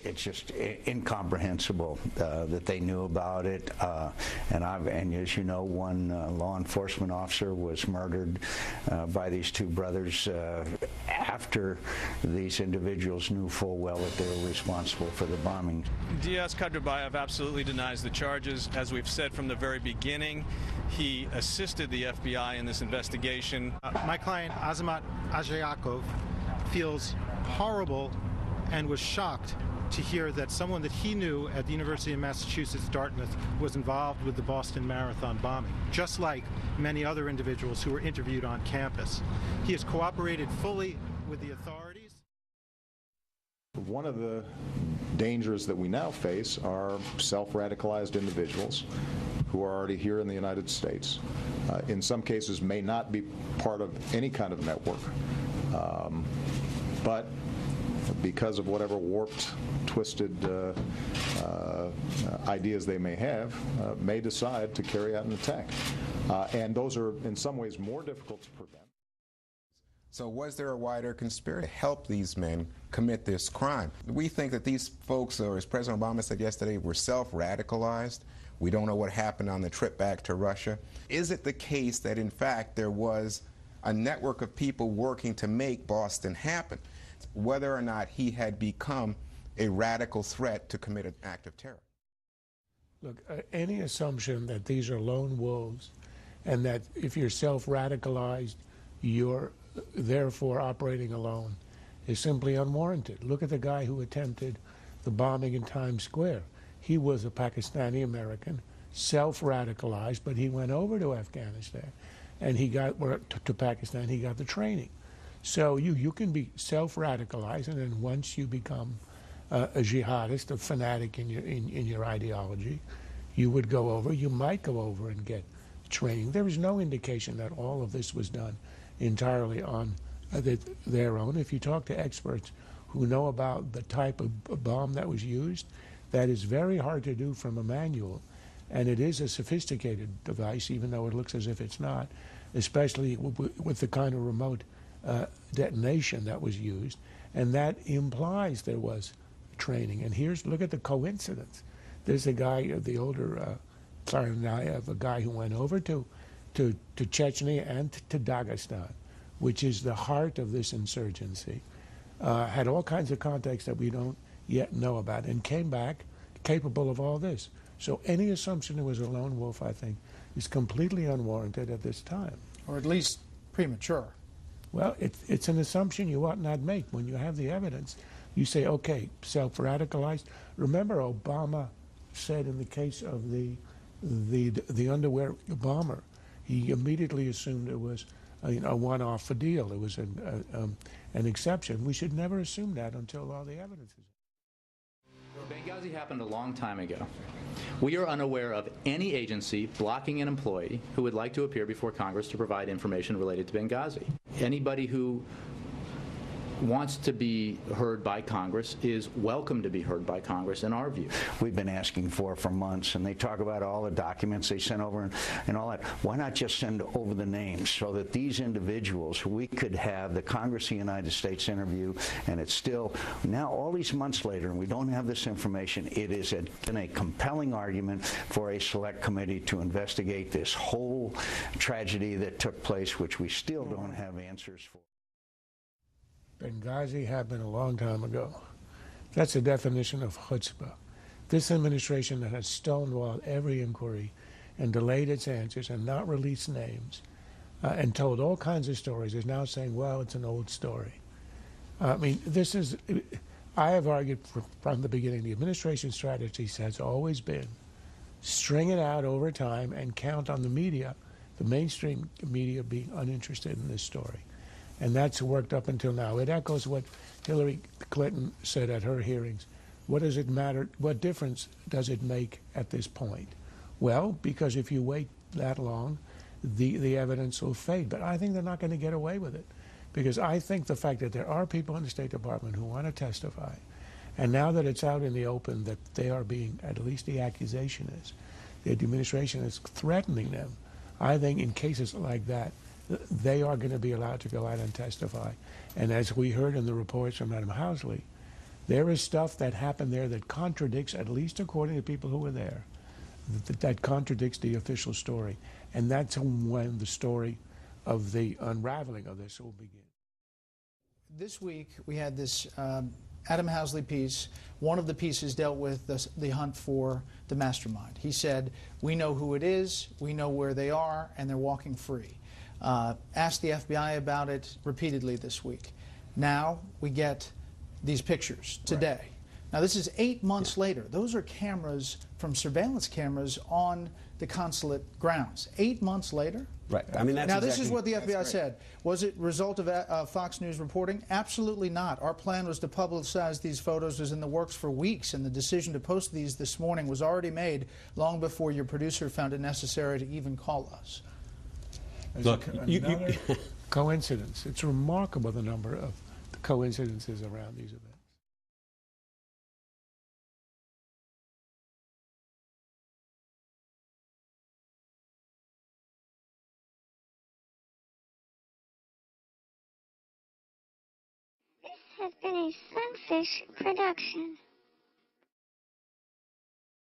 It's just incomprehensible that they knew about it, and as you know, one law enforcement officer was murdered by these two brothers after these individuals knew full well that they were responsible for the bombing. Diaz Kadrabayev absolutely denies the charges. As we've said from the very beginning, he assisted the FBI in this investigation. My client, Azamat Ajayakov, feels horrible and was shocked to hear that someone that he knew at the University of Massachusetts, Dartmouth, was involved with the Boston Marathon bombing, just like many other individuals who were interviewed on campus. He has cooperated fully with the authorities. One of the dangers that we now face are self-radicalized individuals who are already here in the United States. In some cases may not be part of any kind of network, but because of whatever warped, twisted ideas they may have, may decide to carry out an attack. And those are in some ways more difficult to prevent. So was there a wider conspiracy to help these men commit this crime? We think that these folks, or as President Obama said yesterday, were self-radicalized. We don't know what happened on the trip back to Russia. Is it the case that, in fact, there was a network of people working to make Boston happen, whether or not he had become a radical threat to commit an act of terror? Look, any assumption that these are lone wolves and that if you're self-radicalized, you're therefore operating alone is simply unwarranted. Look at the guy who attempted the bombing in Times Square. He was a Pakistani American, self-radicalized, but he went over to Afghanistan and he got to Pakistan, he got the training. So you can be self-radicalized, and then once you become a jihadist, a fanatic in your ideology, you would go over, you might go over and get training. There is no indication that all of this was done entirely on their own. If you talk to experts who know about the type of bomb that was used, that is very hard to do from a manual, and it is a sophisticated device, even though it looks as if it's not, especially with the kind of remote detonation that was used, and that implies there was training. And look at the coincidence. There's a guy, the older Tsarnaev, a guy who went over to Chechnya and to Dagestan, which is the heart of this insurgency, had all kinds of contacts that we don't yet know about, and came back capable of all this. So any assumption it was a lone wolf, I think, is completely unwarranted at this time. Or at least premature. Well, it's an assumption you ought not make. When you have the evidence, you say, okay, self-radicalized. Remember, Obama said in the case of the underwear bomber, he immediately assumed it was a one-off deal. It was an exception. We should never assume that until all the evidence is. Benghazi happened a long time ago. We are unaware of any agency blocking an employee who would like to appear before Congress to provide information related to Benghazi. Anybody who wants to be heard by Congress is welcome to be heard by Congress, in our view. We've been asking for months, and they talk about all the documents they sent over and all that. Why not just send over the names so that these individuals, we could have the Congress of the United States interview, and it's still, now all these months later, and we don't have this information, it is been a compelling argument for a select committee to investigate this whole tragedy that took place, which we still don't have answers for. Benghazi happened a long time ago. That's a definition of chutzpah. This administration that has stonewalled every inquiry and delayed its answers and not released names and told all kinds of stories is now saying, well, it's an old story. I mean, I have argued from the beginning, the administration strategy has always been string it out over time and count on the media, the mainstream media, being uninterested in this story. And that's worked up until now. It echoes what Hillary Clinton said at her hearings. What does it matter? What difference does it make at this point? Well, because if you wait that long, the evidence will fade. But I think they're not going to get away with it, because I think the fact that there are people in the State Department who want to testify, and now that it's out in the open that they are being, at least the accusation is, the administration is threatening them, I think in cases like that, they are going to be allowed to go out and testify. And as we heard in the reports from Madam Housley, There is stuff that happened there that contradicts, at least according to people who were there, that contradicts the official story. And that's when the story of the unraveling of this will begin. This week, we had this Adam Housley piece. One of the pieces dealt with the hunt for the mastermind. He said, we know who it is, we know where they are, and they're walking free. Asked the FBI about it repeatedly this week. Now we get these pictures today. Right. Now this is 8 months later. Those are cameras from surveillance cameras on the consulate grounds. 8 months later? Right. I mean, that's now, exactly, this is what the FBI said. Was it a result of Fox News reporting? Absolutely not. Our plan was to publicize these photos. Was in the works for weeks, and the decision to post these this morning was already made long before your producer found it necessary to even call us. Look, another coincidence. It's remarkable the number of coincidences around these events. This has been a Sunfish production.